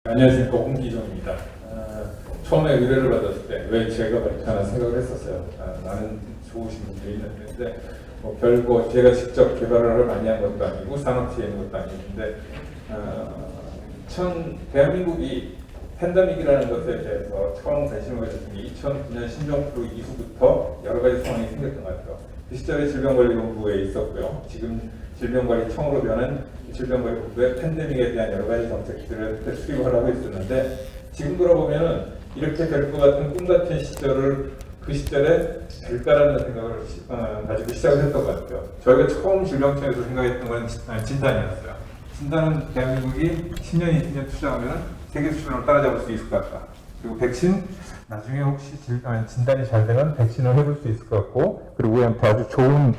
안녕하십니까, 홍기정입니다. 처음에 의뢰를 받았을 때 왜 제가 발표하나 생각을 했었어요. 많은 좋으신 분들이 있는데 별거 제가 직접 개발을 많이 한 것도 아니고 산업체에 있는 것도 아닌데 대한민국이 팬데믹이라는 것에 대해서 처음 관심을 가졌던 게 2009년 신종플루 이후부터 여러 가지 상황이 생겼던 것 같아요. 그 시절에 질병관리본부에 있었고요. 지금 질병관리청으로 변한 질병관리본부의 팬데믹에 대한 여러 가지 정책들을 수립을 하고 있었는데, 지금 돌아보면은 이렇게 될 것 같은 꿈 같은 시절을 그 시절에 될까라는 생각을 가지고 시작을 했던 것 같아요. 저희가 처음 질병청에서 생각했던 건 진단이었어요. 진단은 대한민국이 10년, 20년 투자하면 세계 수준으로 따라잡을 수 있을 것 같다. 그리고 백신, 나중에 혹시 진단이 잘 되면 백신을 해볼 수 있을 것 같고, 그리고 우리한테 아주 좋은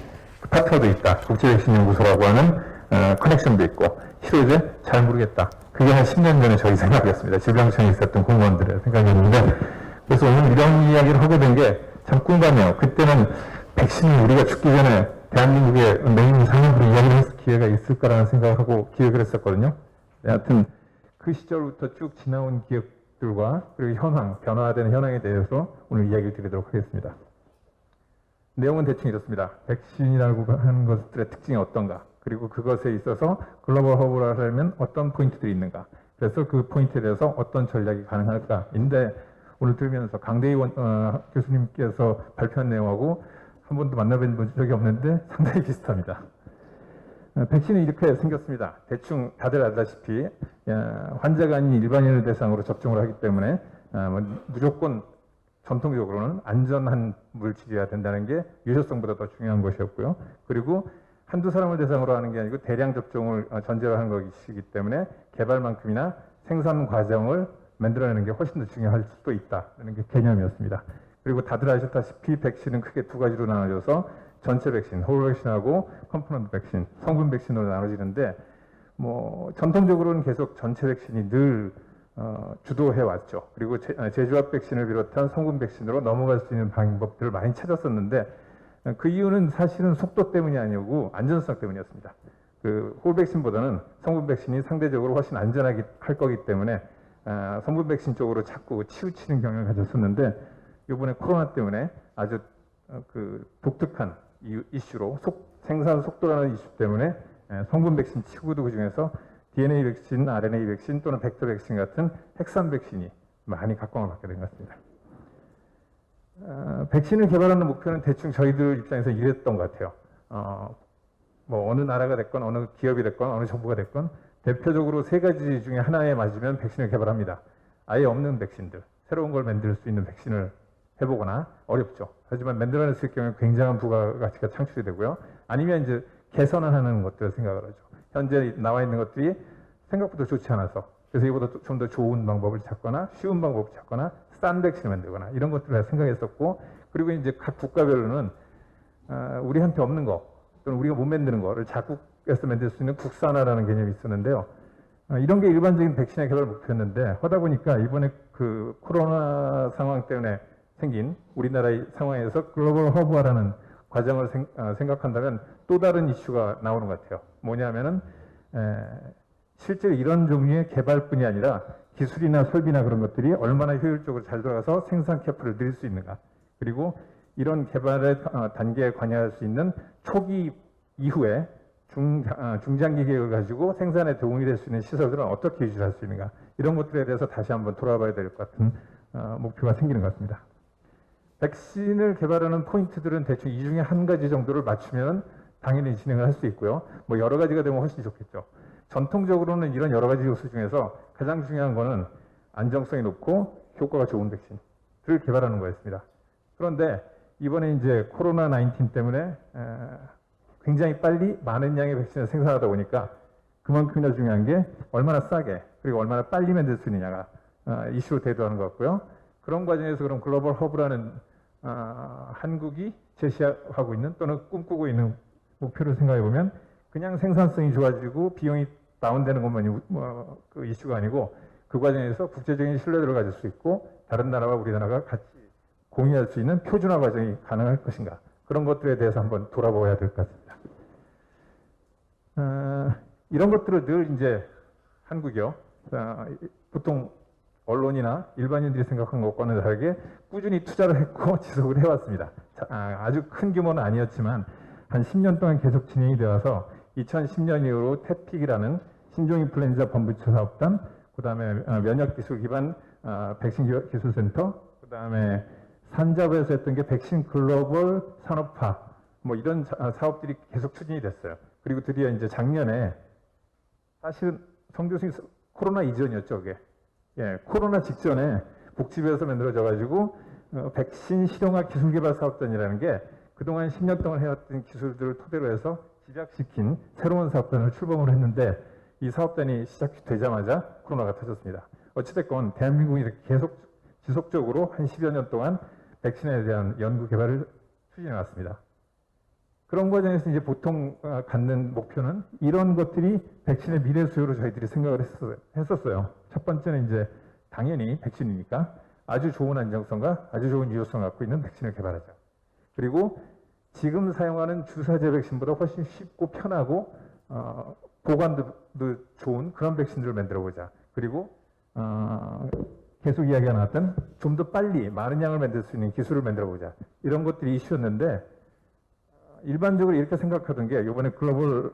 파트너도 있다. 국제백신연구소라고 하는 커넥션도 있고, 치료제 잘 모르겠다. 그게 한 10년 전에 저희 생각이었습니다. 질병청에 있었던 공무원들의 생각이었는데, 그래서 오늘 이런 이야기를 하게 된 게 참 꿈같네요. 그때는 백신이 우리가 죽기 전에 대한민국의 메인 상황으로 이야기를 했을 기회가 있을 거라는 생각을 하고 기획을 했었거든요. 하여튼 그 시절부터 쭉 지나온 기억들과 그리고 현황, 변화되는 현황에 대해서 오늘 이야기를 드리도록 하겠습니다. 내용은 대충 이렇습니다. 백신이라고 하는 것들의 특징이 어떤가, 그리고 그것에 있어서 글로벌 허브를 하려면 어떤 포인트들이 있는가, 그래서 그 포인트에 대해서 어떤 전략이 가능할까인데, 오늘 들으면서 강대희 교수님께서 발표한 내용하고 한 번도 만나뵌 적이 없는데 상당히 비슷합니다. 백신은 이렇게 생겼습니다. 대충 다들 알다시피 환자가 아닌 일반인을 대상으로 접종을 하기 때문에 무조건 전통적으로는 안전한 물질이어야 된다는 게 유효성보다 더 중요한 것이었고요. 그리고 한두 사람을 대상으로 하는 게 아니고 대량 접종을 전제로 하는 것이기 때문에 개발만큼이나 생산 과정을 만들어내는 게 훨씬 더 중요할 수도 있다는 게 개념이었습니다. 그리고 다들 아셨다시피 백신은 크게 두 가지로 나눠져서 전체 백신, 홀 백신하고 컴포넌트 백신, 성분 백신으로 나눠지는데, 전통적으로는 계속 전체 백신이 늘 주도해 왔죠. 그리고 제조합 백신을 비롯한 성분 백신으로 넘어갈 수 있는 방법들을 많이 찾았었는데, 그 이유는 사실은 속도 때문이 아니고 안전성 때문이었습니다. 그 홀 백신보다는 성분 백신이 상대적으로 훨씬 안전하게 할 거기 때문에 성분 백신 쪽으로 자꾸 치우치는 경향을 가졌었는데, 이번에 코로나 때문에 아주 독특한 이슈로 생산 속도라는 이슈 때문에 성분 백신 치고도 그 중에서 DNA 백신, RNA 백신 또는 벡터 백신 같은 핵산 백신이 많이 각광을 받게 된 것 같습니다. 백신을 개발하는 목표는 대충 저희들 입장에서 이랬던 것 같아요. 어느 나라가 됐건 어느 기업이 됐건 어느 정부가 됐건 대표적으로 세 가지 중에 하나에 맞으면 백신을 개발합니다. 아예 없는 백신들, 새로운 걸 만들 수 있는 백신을 해보거나, 어렵죠. 하지만 만들어냈을 경우에 굉장한 부가가치가 창출이 되고요. 아니면 이제 개선을 하는 것들을 생각을 하죠. 현재 나와 있는 것들이 생각보다 좋지 않아서, 그래서 이보다 좀 더 좋은 방법을 찾거나 쉬운 방법을 찾거나 싼 백신을 만들거나 이런 것들을 생각했었고, 그리고 이제 각 국가별로는 우리한테 없는 거 또는 우리가 못 만드는 거를 자국에서 만들 수 있는 국산화라는 개념이 있었는데요. 이런 게 일반적인 백신의 개발 목표였는데, 하다 보니까 이번에 그 코로나 상황 때문에 생긴 우리나라의 상황에서 글로벌 허브화라는 과정을 생각한다면 또 다른 이슈가 나오는 것 같아요. 뭐냐면은 실제로 이런 종류의 개발뿐이 아니라 기술이나 설비나 그런 것들이 얼마나 효율적으로 잘 돌아가서 생산 캐파를 늘릴 수 있는가, 그리고 이런 개발의 단계에 관여할 수 있는 초기 이후에 중장기 계획을 가지고 생산에 도움이 될 수 있는 시설들은 어떻게 유지할 수 있는가, 이런 것들에 대해서 다시 한번 돌아봐야 될 것 같은 목표가 생기는 것 같습니다. 백신을 개발하는 포인트들은 대충 이 중에 한 가지 정도를 맞추면 당연히 진행을 할 수 있고요. 여러 가지가 되면 훨씬 좋겠죠. 전통적으로는 이런 여러 가지 요소 중에서 가장 중요한 거는 안정성이 높고 효과가 좋은 백신을 개발하는 거였습니다. 그런데 이번에 이제 코로나19 때문에 굉장히 빨리 많은 양의 백신을 생산하다 보니까 그만큼이나 중요한 게 얼마나 싸게 그리고 얼마나 빨리 만들 수 있느냐가 이슈로 대두하는 것 같고요. 그런 과정에서 그럼 글로벌 허브라는 한국이 제시하고 있는 또는 꿈꾸고 있는 목표를 생각해 보면 그냥 생산성이 좋아지고 비용이 다운되는 것만이 그 이슈가 아니고, 그 과정에서 국제적인 신뢰도를 가질 수 있고 다른 나라와 우리나라가 같이 공유할 수 있는 표준화 과정이 가능할 것인가, 그런 것들에 대해서 한번 돌아봐야 될 것 같습니다. 이런 것들을 늘 이제 한국이요, 보통 언론이나 일반인들이 생각한 것과는 다르게 꾸준히 투자를 했고 지속을 해왔습니다. 아주 큰 규모는 아니었지만 한 10년 동안 계속 진행이 되어서 2010년 이후로 태픽이라는 신종인플루엔자 본부처 사업단, 그 다음에 면역기술 기반 백신 기술센터, 그 다음에 산자부에서 했던 게 백신 글로벌 산업화, 뭐 이런 사업들이 계속 추진이 됐어요. 그리고 드디어 이제 작년에, 사실은 성 교수님 코로나 이전이었죠, 그게. 예, 코로나 직전에 복지부에서 만들어져가지고 백신 실용화 기술개발 사업단이라는 게 그동안 10년 동안 해왔던 기술들을 토대로 해서 시작시킨 새로운 사업단을 출범을 했는데, 이 사업단이 시작되자마자 코로나가 터졌습니다. 어찌됐건 대한민국이 이렇게 계속 지속적으로 한 10여 년 동안 백신에 대한 연구 개발을 추진해 왔습니다. 그런 과정에서 이제 보통 갖는 목표는 이런 것들이 백신의 미래 수요로 저희들이 생각을 했었어요. 첫 번째는 이제 당연히 백신이니까 아주 좋은 안정성과 아주 좋은 유효성을 갖고 있는 백신을 개발하자. 그리고 지금 사용하는 주사제 백신보다 훨씬 쉽고 편하고 보관도 좋은 그런 백신들을 만들어 보자. 그리고 계속 이야기가 나왔던 좀 더 빨리 많은 양을 만들 수 있는 기술을 만들어 보자. 이런 것들이 이슈였는데, 일반적으로 이렇게 생각하던 게 이번에 글로벌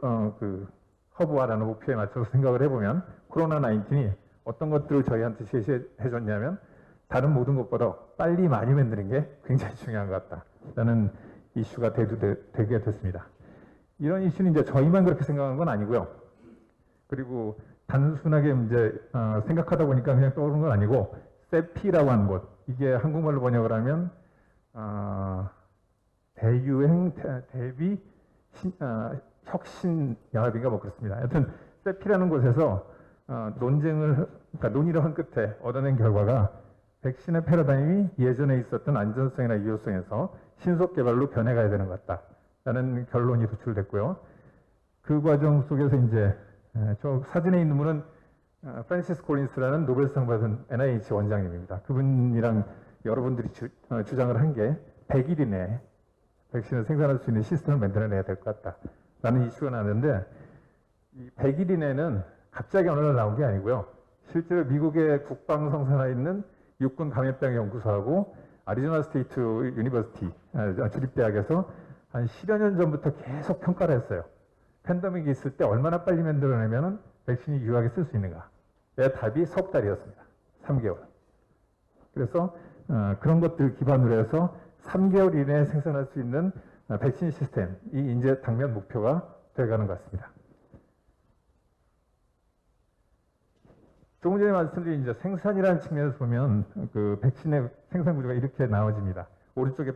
허브화라는 목표에 맞춰서 생각을 해보면 코로나 19이 어떤 것들을 저희한테 제시해 줬냐면 다른 모든 것보다 빨리 많이 만드는 게 굉장히 중요한 것 같다라는 이슈가 되게 됐습니다. 이런 이슈는 이제 저희만 그렇게 생각하는 건 아니고요. 그리고 단순하게 이제 생각하다 보니까 그냥 떠오르는 건 아니고, 세피라고 하는 것, 이게 한국말로 번역을 하면 대유행 대비 혁신 연합인가 뭐 그렇습니다. 하여튼 세피라는 곳에서 그러니까 논의를 한 끝에 얻어낸 결과가 백신의 패러다임이 예전에 있었던 안전성이나 유효성에서 신속 개발로 변해가야 되는 것 같다라는 결론이 도출됐고요. 그 과정 속에서 이제 저 사진에 있는 분은 프랜시스 콜린스라는 노벨상 받은 NIH 원장님입니다. 그분이랑 여러분들이 주장을 한 게 100일 이내에 백신을 생산할 수 있는 시스템을 만들어내야 될 것 같다라는 이슈가 나는데, 이 100일 이내는 갑자기 어느 날 나온 게 아니고요. 실제로 미국의 국방성산하에 있는 육군 감염병 연구소하고 아리조나 스테이트 유니버시티 주립대학에서 한 10여 년 전부터 계속 평가를 했어요. 팬데믹이 있을 때 얼마나 빨리 만들어내면 백신이 유효하게 쓸 수 있는가. 답이 석 달이었습니다. 3개월. 그래서 그런 것들 기반으로 해서 3개월 이내에 생산할 수 있는 백신 시스템이 이제 당면 목표가 되어가는 것 같습니다. 조금 전에 말씀드린 이제 생산이라는 측면에서 보면 그 백신의 생산 구조가 이렇게 나눠집니다. 오른쪽에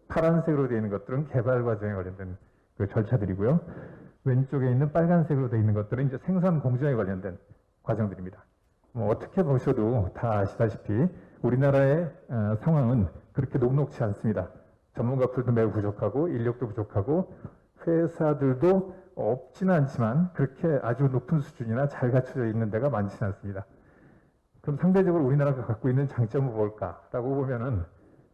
파란색으로 되어 있는 것들은 개발 과정에 관련된 그 절차들이고요. 왼쪽에 있는 빨간색으로 되어 있는 것들은 이제 생산 공정에 관련된 과정들입니다. 뭐 어떻게 보셔도 다 아시다시피 우리나라의 상황은 그렇게 녹록지 않습니다. 전문가풀도 매우 부족하고 인력도 부족하고 회사들도 없지는 않지만 그렇게 아주 높은 수준이나 잘 갖춰져 있는 데가 많지는 않습니다. 그럼 상대적으로 우리나라가 갖고 있는 장점은 뭘까라고 보면은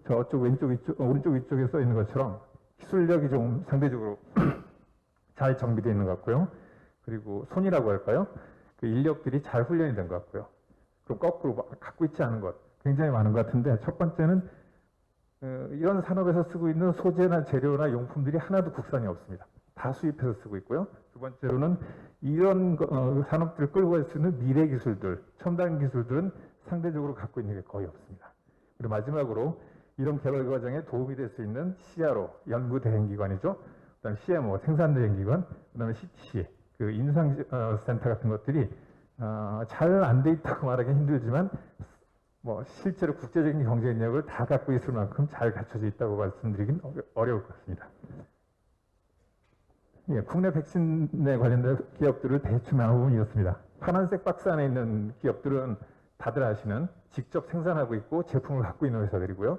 저쪽 오른쪽 위쪽에 써 있는 것처럼 기술력이 좀 상대적으로 잘 정비되어 있는 것 같고요. 그리고 손이라고 할까요? 그 인력들이 잘 훈련이 된 것 같고요. 그럼 거꾸로 갖고 있지 않은 것 굉장히 많은 것 같은데, 첫 번째는 이런 산업에서 쓰고 있는 소재나 재료나 용품들이 하나도 국산이 없습니다. 다 수입해서 쓰고 있고요. 두 번째로는 이런 산업들을 끌고 갈 수 있는 미래 기술들, 첨단 기술들은 상대적으로 갖고 있는 게 거의 없습니다. 그리고 마지막으로 이런 개발 과정에 도움이 될 수 있는 CRO, 연구대행기관이죠. 그다음 CMO, 생산대행기관, 그다음에 CTC, 그 임상센터 같은 것들이 잘 안 돼 있다고 말하기 힘들지만 뭐 실제로 국제적인 경쟁력을 다 갖고 있을 만큼 잘 갖춰져 있다고 말씀드리긴 어려울 것 같습니다. 예, 국내 백신에 관련된 기업들을 대충 나눠보면 이렇습니다. 파란색 박스 안에 있는 기업들은 다들 아시는 직접 생산하고 있고 제품을 갖고 있는 회사들이고요.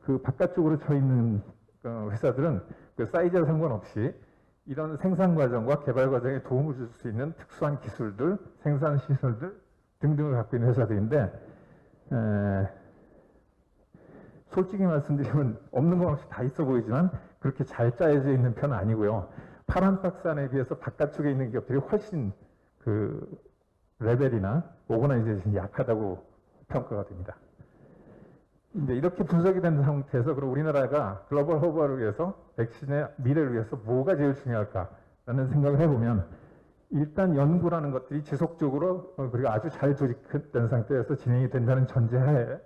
그 바깥쪽으로 쳐 있는 회사들은 그 사이즈와 상관없이 이런 생산 과정과 개발 과정에 도움을 줄 수 있는 특수한 기술들, 생산 시설들 등등을 갖고 있는 회사들인데, 솔직히 말씀드리면 없는 건 없이 다 있어 보이지만 그렇게 잘 짜여져 있는 편은 아니고요. 파란 박스 안에 비해서 바깥쪽에 있는 기업들이 훨씬 레벨이나 오거나이제이션이 약하다고 평가가 됩니다. 이제 이렇게 분석이 된 상태에서 그럼 우리나라가 글로벌 허브를 위해서 백신의 미래를 위해서 뭐가 제일 중요할까라는 생각을 해보면 일단 연구라는 것들이 지속적으로 그리고 아주 잘 조직된 상태에서 진행이 된다는 전제하에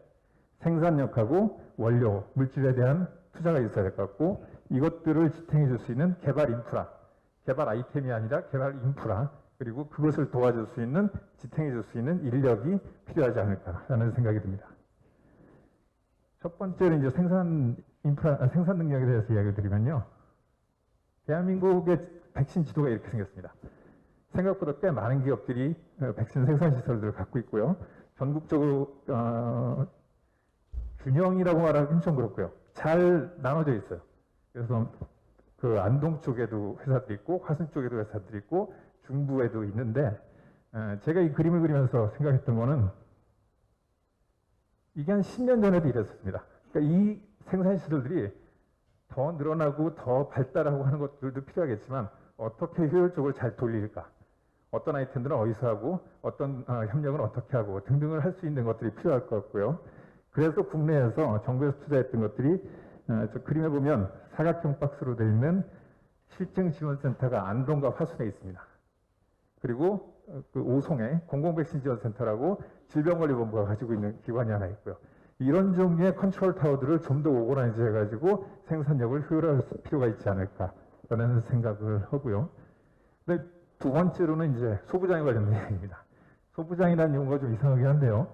생산력하고 원료, 물질에 대한 투자가 있어야 될 것 같고 이것들을 지탱해 줄 수 있는 개발 인프라, 개발 아이템이 아니라 개발 인프라 그리고 그것을 도와줄 수 있는 지탱해 줄 수 있는 인력이 필요하지 않을까라는 생각이 듭니다. 첫 번째는 이제 생산 능력에 대해서 이야기를 드리면요. 대한민국의 백신 지도가 이렇게 생겼습니다. 생각보다 꽤 많은 기업들이 백신 생산 시설들을 갖고 있고요. 전국적으로 균형이라고 말하기는 좀 그렇고요. 잘 나눠져 있어요. 그래서 그 안동 쪽에도 회사들이 있고 화순 쪽에도 회사들이 있고 중부에도 있는데 제가 이 그림을 그리면서 생각했던 거는 이게 한 10년 전에도 이랬습니다. 그러니까 이 생산 시설들이 더 늘어나고 더 발달하고 하는 것들도 필요하겠지만 어떻게 효율적으로 잘 돌릴까? 어떤 아이템들은 어디서 하고 어떤 협력은 어떻게 하고 등등을 할 수 있는 것들이 필요할 것 같고요. 그래서 국내에서 정부에서 투자했던 것들이 저 그림에 보면 사각형 박스로 되어 있는 실증지원센터가 안동과 화순에 있습니다. 그리고 그 오송에 공공백신지원센터라고 질병관리본부가 가지고 있는 기관이 하나 있고요. 이런 종류의 컨트롤 타워들을 좀 더 오거나이즈 해가지고 생산력을 효율화할 필요가 있지 않을까라는 생각을 하고요. 근데 두 번째로는 이제 소부장에 관련된 얘기입니다. 소부장이라는 용어가 좀 이상하긴 한데요.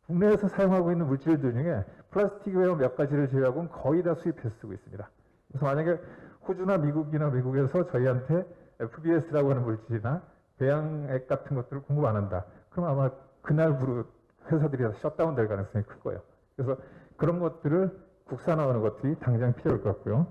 국내에서 사용하고 있는 물질들 중에 플라스틱 웨어 몇 가지를 제외하고는 거의 다 수입해서 쓰고 있습니다. 그래서 만약에 호주나 미국이나 외국에서 저희한테 FBS라고 하는 물질이나 배양액 같은 것들을 공급 안 한다. 그럼 아마 그날부로 회사들이 다 셧다운 될 가능성이 클 거예요. 그래서 그런 것들을 국산화하는 것들이 당장 필요할 것 같고요.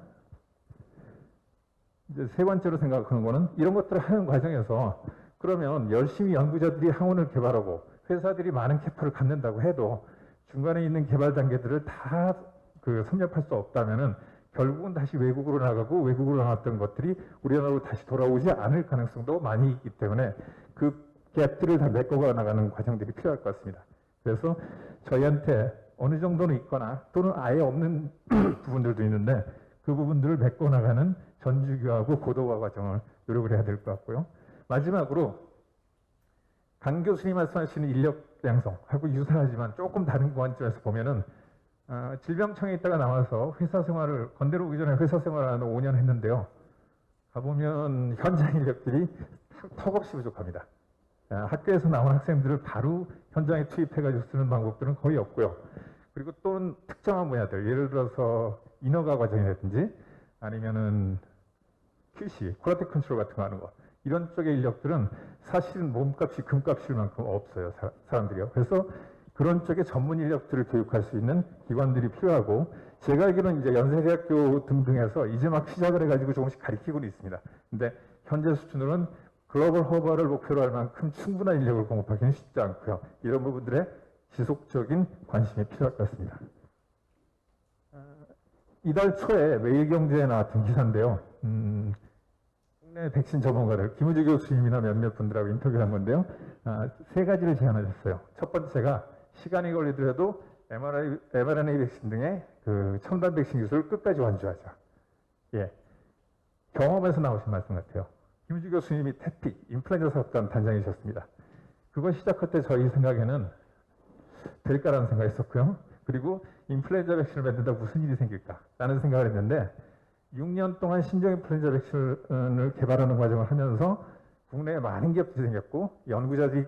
이제 세 번째로 생각하는 거는 이런 것들을 하는 과정에서 그러면 열심히 연구자들이 항원을 개발하고 회사들이 많은 캐파를 갖는다고 해도 중간에 있는 개발 단계들을 다 섭렵할 수 없다면은 결국은 다시 외국으로 나가고 외국으로 나갔던 것들이 우리나라로 다시 돌아오지 않을 가능성도 많이 있기 때문에 그 갭들을 다 메꿔가 나가는 과정들이 필요할 것 같습니다. 그래서 저희한테 어느 정도는 있거나 또는 아예 없는 부분들도 있는데 그 부분들을 메꿔 나가는 전주교하고 고도화 과정을 노력을 해야 될 것 같고요. 마지막으로 강 교수님 말씀하시는 인력 양성하고 유사하지만 조금 다른 관점에서 보면은 질병청에 있다가 나와서 회사 생활을 건대로 오기 전에 회사 생활을 한 5년 했는데요. 가보면 현장 인력들이 턱없이 부족합니다. 학교에서 나온 학생들을 바로 현장에 투입해가지고 쓰는 방법들은 거의 없고요. 그리고 또는 특정한 분야들, 예를 들어서 인허가 과정이라든지 아니면은 QC, 퀄리티 컨트롤 같은 거 하는 거. 이런 쪽의 인력들은 사실은 몸값이 금값일 만큼 없어요. 사람들이요. 그래서 그런 쪽의 전문 인력들을 교육할 수 있는 기관들이 필요하고 제가 알기로는 이제 연세대학교 등등에서 이제 막 시작을 해가지고 조금씩 가르치고는 있습니다. 근데 현재 수준으로는 글로벌 허브를 목표로 할 만큼 충분한 인력을 공급하기는 쉽지 않고요. 이런 부분들의 지속적인 관심이 필요할 것 같습니다. 이달 초에 매일경제에 나왔던 기사인데요. 국내 백신 전문가들, 김우주 교수님이나 몇몇 분들하고 인터뷰한 건데요. 세 가지를 제안하셨어요. 첫 번째가 시간이 걸리더라도 mRNA 백신 등의 그 첨단 백신 기술을 끝까지 완주하자. 예. 경험에서 나오신 말씀 같아요. 김우주 교수님이 태픽, 인플루엔자 사업단 단장이셨습니다. 그거 시작할 때 저희 생각에는 될까라는 생각이 있었고요. 그리고 인플루엔자 백신을 만든다 무슨 일이 생길까라는 생각을 했는데 6년 동안 신종 인플루엔자 백신을 개발하는 과정을 하면서 국내에 많은 기업들이 생겼고 연구자들이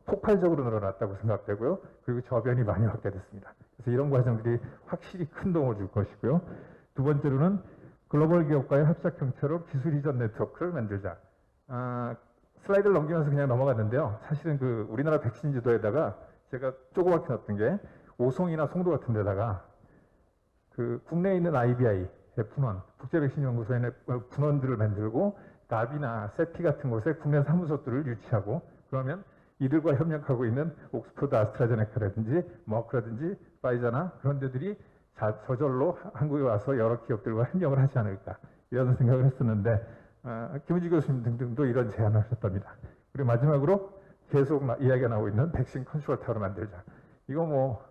폭발적으로 늘어났다고 생각되고요. 그리고 저변이 많이 확대됐습니다. 그래서 이런 과정들이 확실히 큰 도움을 줄 것이고요. 두 번째로는 글로벌 기업과의 합작 형태로 기술 이전 네트워크를 만들자. 슬라이드를 넘기면서 그냥 넘어갔는데요. 사실은 그 우리나라 백신 지도에다가 제가 조그맣게 넣었던 게 오송이나 송도 같은 데다가 그 국내에 있는 IBI, 분원, 국제백신연구소의 분원들을 만들고 나비나 세피 같은 곳에 국내 사무소들을 유치하고 그러면 이들과 협력하고 있는 옥스퍼드 아스트라제네카라든지 머크라든지 파이자나 그런 데들이 저절로 한국에 와서 여러 기업들과 협력을 하지 않을까 이런 생각을 했었는데 김은지 교수님 등등도 이런 제안을 하셨답니다. 그리고 마지막으로 계속 이야기가 나오고 있는 백신 컨트롤 타워를 만들자. 이거 뭐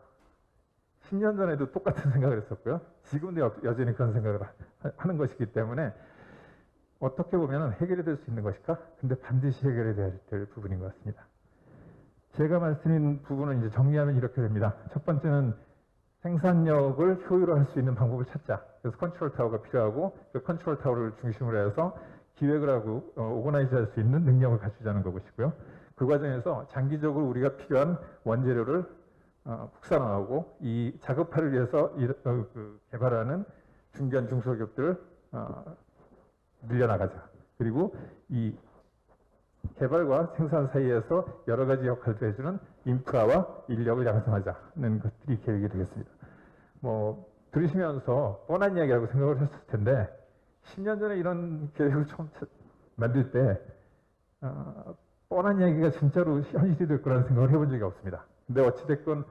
10년 전에도 똑같은 생각을 했었고요. 지금도 여전히 그런 생각을 하는 것이기 때문에 어떻게 보면 해결이 될 수 있는 것일까? 근데 반드시 해결이 돼야 될 부분인 것 같습니다. 제가 말씀드린 부분은 이제 정리하면 이렇게 됩니다. 첫 번째는 생산력을 효율화할 수 있는 방법을 찾자. 그래서 컨트롤 타워가 필요하고 그 컨트롤 타워를 중심으로 해서 기획을 하고 오거나이즈 할 수 있는 능력을 갖추자는 것이고요. 그 과정에서 장기적으로 우리가 필요한 원재료를 국산화하고 이 자급화를 위해서 개발하는 중견 중소기업들을 늘려나가자. 그리고 이 개발과 생산 사이에서 여러 가지 역할도 해주는 인프라와 인력을 양성하자는 것들이 계획이 되겠습니다. 뭐 들으시면서 뻔한 이야기라고 생각을 했을 텐데 10년 전에 이런 계획을 처음 만들 때 뻔한 이야기가 진짜로 현실이 될 거라는 생각을 해본 적이 없습니다. 근데 어찌됐건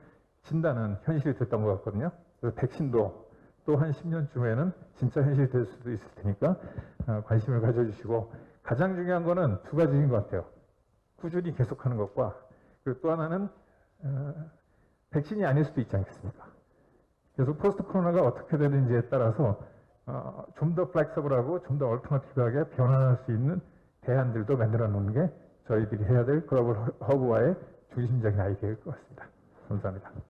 진단은 현실이 됐던 것 같거든요. 그래서 백신도 또 한 10년쯤에는 진짜 현실이 될 수도 있을 테니까 관심을 가져주시고 가장 중요한 거는 두 가지인 것 같아요. 꾸준히 계속하는 것과 그리고 또 하나는 백신이 아닐 수도 있지 않겠습니까? 그래서 포스트 코로나가 어떻게 되는지에 따라서 좀 더 플렉서블하고 좀 더 얼터너티브하게 변화할 수 있는 대안들도 만들어 놓는 게 저희들이 해야 될 글로벌 허브와의 중심적인 아이디어일 것 같습니다. 감사합니다.